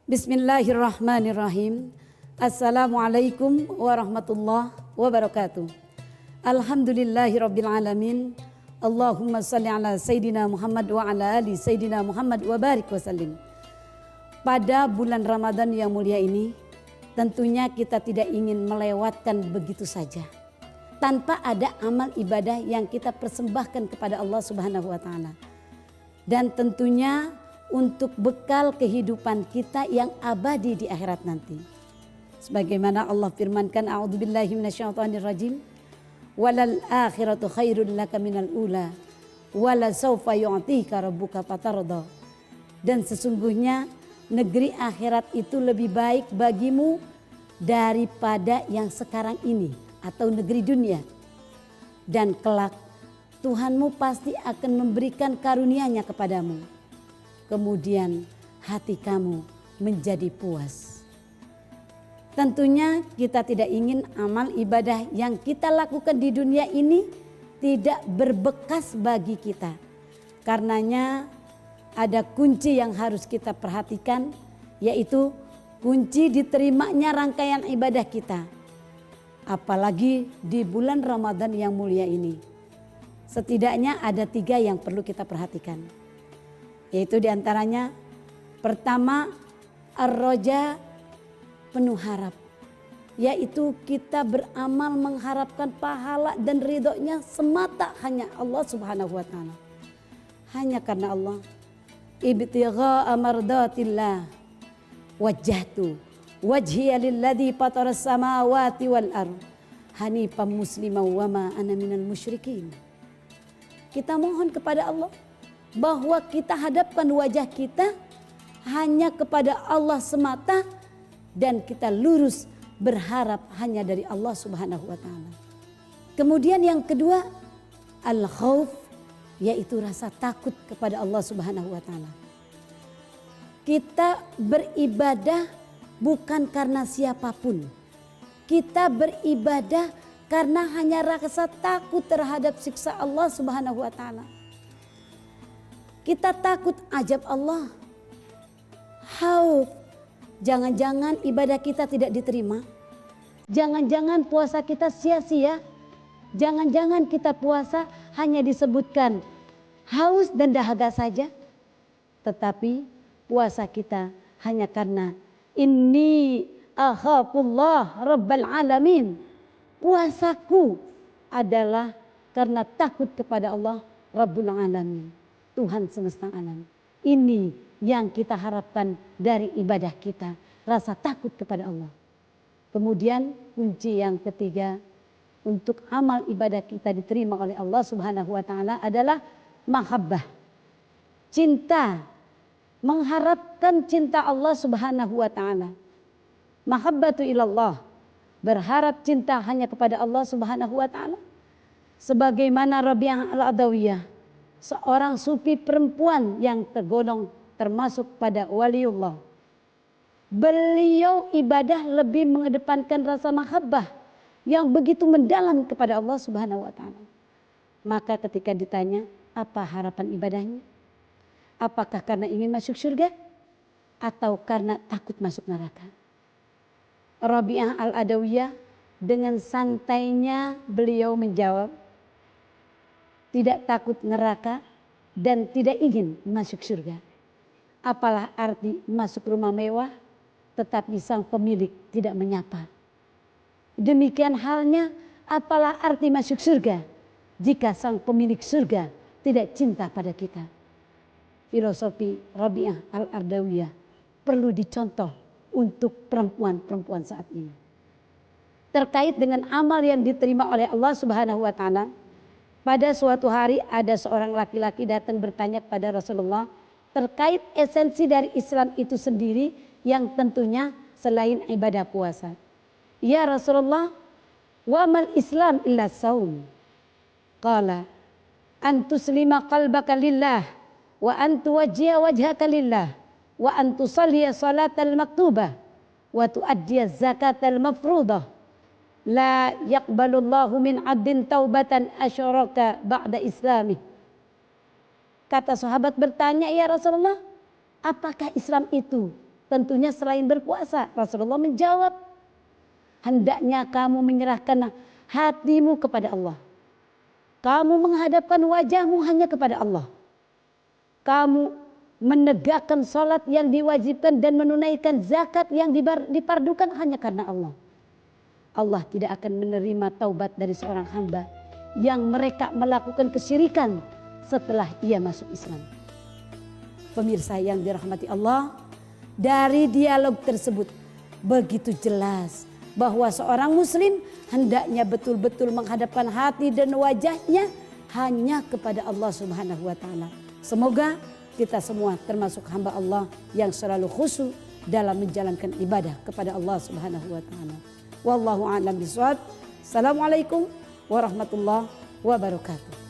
Bismillahirrahmanirrahim. Assalamualaikum warahmatullahi wabarakatuh. Alhamdulillahirabbil alamin. Allahumma salli ala Sayyidina Muhammad wa ala ali Sayyidina Muhammad wa barik wasallim. Pada bulan Ramadan yang mulia ini, tentunya kita tidak ingin melewatkan begitu saja tanpa ada amal ibadah yang kita persembahkan kepada Allah Subhanahu wa taala. Dan tentunya untuk bekal kehidupan kita yang abadi di akhirat nanti. Sebagaimana Allah firmankan, a'udzubillahi minasyaitonirrajim, walal akhiratu khairul laka minal ula wala sawfa yu'tika rabbuka fatarda. Dan sesungguhnya negeri akhirat itu lebih baik bagimu daripada yang sekarang ini atau negeri dunia. Dan kelak Tuhanmu pasti akan memberikan karunia-Nya kepadamu. Kemudian hati kamu menjadi puas. Tentunya kita tidak ingin amal ibadah yang kita lakukan di dunia ini tidak berbekas bagi kita. Karenanya ada kunci yang harus kita perhatikan, yaitu kunci diterimanya rangkaian ibadah kita. Apalagi di bulan Ramadan yang mulia ini. Setidaknya ada 3 yang perlu kita perhatikan. Yaitu diantaranya pertama, ar-roja, penuh harap. Yaitu kita beramal mengharapkan pahala dan ridhonya semata hanya Allah Subhanahu wa ta'ala. Hanya karena Allah. Ibtigha'a mardatillah wajjahtu wajhiya lilladzi fataras samawati wal ardh hanifan musliman wa ma ana minal musyrikin. Kita mohon kepada Allah bahwa kita hadapkan wajah kita hanya kepada Allah semata dan kita lurus berharap hanya dari Allah Subhanahu wa taala. Kemudian yang kedua, al-khauf, yaitu rasa takut kepada Allah Subhanahu wa taala. Kita beribadah bukan karena siapapun. Kita beribadah karena hanya rasa takut terhadap siksa Allah Subhanahu wa taala. Kita takut azab Allah. Khauf, jangan-jangan ibadah kita tidak diterima. Jangan-jangan puasa kita sia-sia. Jangan-jangan kita puasa hanya disebutkan haus dan dahaga saja. Tetapi puasa kita hanya karena inni akhafullah rabbal alamin. Puasaku adalah karena takut kepada Allah Rabbul Alamin, Tuhan semesta alam. Ini yang kita harapkan dari ibadah kita, rasa takut kepada Allah. Kemudian kunci yang ketiga untuk amal ibadah kita diterima oleh Allah Subhanahu wa taala adalah mahabbah. Cinta, mengharapkan cinta Allah Subhanahu wa taala. Mahabbatu ilallah, berharap cinta hanya kepada Allah Subhanahu wa taala. Sebagaimana Rabi'ah al-Adawiyah, seorang sufi perempuan yang tergolong termasuk pada waliullah. Beliau ibadah lebih mengedepankan rasa mahabbah yang begitu mendalam kepada Allah Subhanahu wa taala. Maka ketika ditanya, apa harapan ibadahnya? Apakah karena ingin masuk surga atau karena takut masuk neraka? Rabi'ah al-Adawiyah dengan santainya beliau menjawab, tidak takut neraka dan tidak ingin masuk surga. Apalah arti masuk rumah mewah tetapi sang pemilik tidak menyapa. Demikian halnya apalah arti masuk surga jika sang pemilik surga tidak cinta pada kita. Filosofi Rabi'ah al-Adawiyah perlu dicontoh untuk perempuan-perempuan saat ini. Terkait dengan amal yang diterima oleh Allah Subhanahu wa taala, pada suatu hari ada seorang laki-laki datang bertanya kepada Rasulullah terkait esensi dari Islam itu sendiri yang tentunya selain ibadah puasa. Ya Rasulullah, wa mal Islam illa saum. Qala an tuslima qalbaka lillah wa an tuwajjiha wajhaka lillah wa an tusalliya salatal maktubah wa tuaddiya zakatal mafruḍah. La yaqbalullahu min 'abdin taubatan asyraka ba'da islamih. Kata sahabat bertanya, ya Rasulullah, apakah Islam itu Tentunya selain berpuasa. Rasulullah menjawab, hendaknya kamu menyerahkan hatimu kepada Allah. Kamu menghadapkan wajahmu hanya kepada Allah. Kamu menegakkan salat yang diwajibkan dan menunaikan zakat yang dipardukan hanya karena Allah. Allah tidak akan menerima taubat dari seorang hamba yang mereka melakukan kesyirikan setelah ia masuk Islam. Pemirsa yang dirahmati Allah, dari dialog tersebut begitu jelas bahwa seorang muslim hendaknya betul-betul menghadapkan hati dan wajahnya hanya kepada Allah Subhanahu wa taala. Semoga kita semua termasuk hamba Allah yang selalu khusyuk dalam menjalankan ibadah kepada Allah Subhanahu wa taala. Wallahu a'lam bishawab. Assalamualaikum warahmatullahi wabarakatuh.